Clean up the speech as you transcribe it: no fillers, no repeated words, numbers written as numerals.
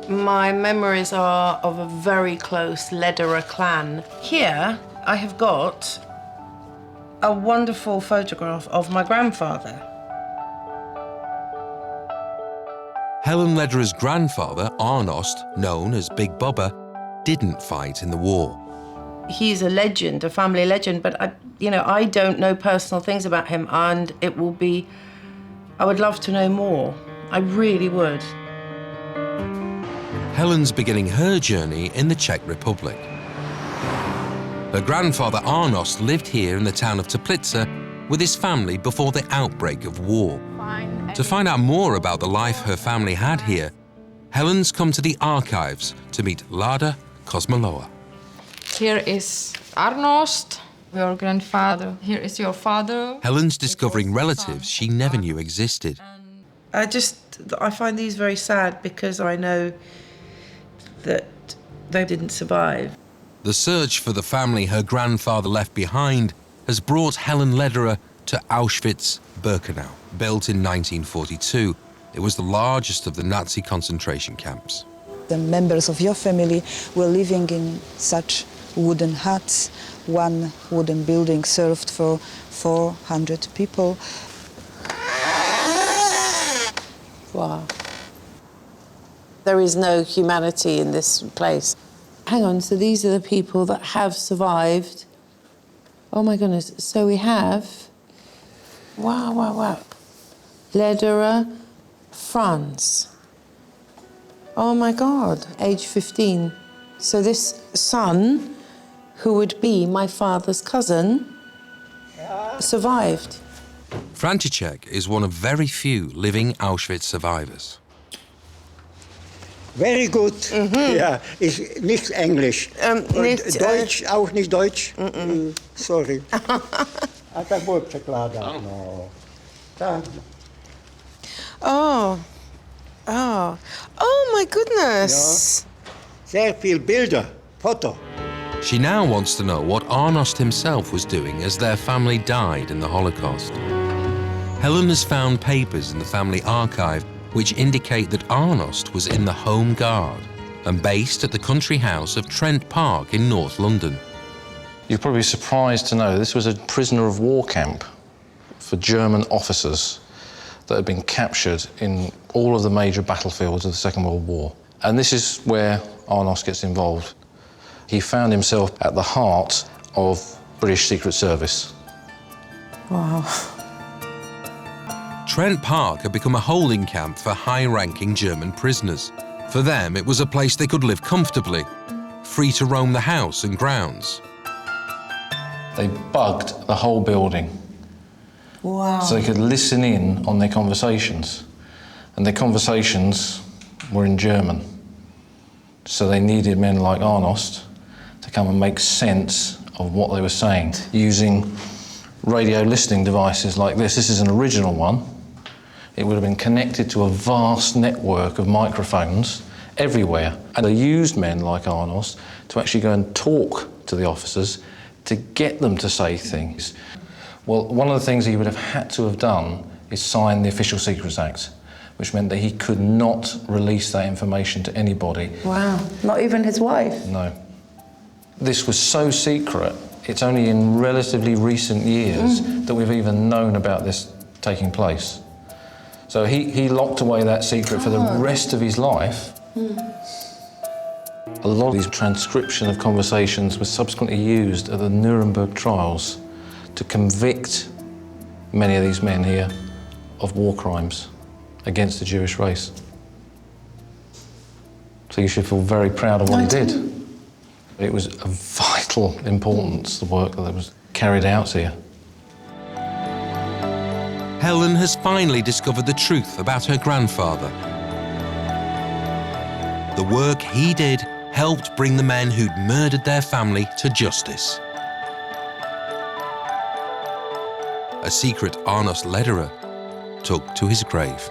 My memories are of a very close Lederer clan. Here, I have got a wonderful photograph of my grandfather. Helen Lederer's grandfather, Arnost, known as Big Bubba, didn't fight in the war. He's a legend, a family legend, but I don't know personal things about him, and I would love to know more. I really would. Helen's beginning her journey in the Czech Republic. Her grandfather Arnost lived here in the town of Teplice with his family before the outbreak of war. To find out more about the life her family had here, Helen's come to the archives to meet Lada Kosmoloa. Here is Arnost, your grandfather. Here is your father. Helen's discovering relatives she never knew existed. I find these very sad because I know that they didn't survive. The search for the family her grandfather left behind has brought Helen Lederer to Auschwitz-Birkenau. Built in 1942, it was the largest of the Nazi concentration camps. The members of your family were living in such wooden huts. One wooden building served for 400 people. Wow. There is no humanity in this place. Hang on, so these are the people that have survived. Oh my goodness, so we have, wow. Lederer, France. Oh my God, age 15. So this son, who would be my father's cousin, survived. František is one of very few living Auschwitz survivors. Very good. Ja, ist nicht Englisch. Nicht, Deutsch, auch nicht Deutsch. Sorry. Da wordt verklaard. No. Oh my goodness. Ja. Sehr viel Bilder, Foto. She now wants to know what Arnost himself was doing as their family died in the Holocaust. Helen has found papers in the family archive which indicate that Arnost was in the Home Guard and based at the country house of Trent Park in North London. You're probably surprised to know this was a prisoner of war camp for German officers that had been captured in all of the major battlefields of the Second World War. And this is where Arnost gets involved. He found himself at the heart of British Secret Service. Wow. Trent Park had become a holding camp for high-ranking German prisoners. For them, it was a place they could live comfortably, free to roam the house and grounds. They bugged the whole building. Wow. So they could listen in on their conversations. And their conversations were in German. So they needed men like Arnost to come and make sense of what they were saying, using radio listening devices like this. This is an original one. It would have been connected to a vast network of microphones everywhere. And they used men like Arnost to actually go and talk to the officers to get them to say things. Well, one of the things he would have had to have done is sign the Official Secrets Act, which meant that he could not release that information to anybody. Wow, not even his wife? No. This was so secret, it's only in relatively recent years that we've even known about this taking place. So he locked away that secret for the rest of his life. A lot of these transcription of conversations was subsequently used at the Nuremberg trials to convict many of these men here of war crimes against the Jewish race. So you should feel very proud of what he did. It was of vital importance, the work that was carried out here. Helen has finally discovered the truth about her grandfather. The work he did helped bring the men who'd murdered their family to justice. A secret Arnost Lederer took to his grave.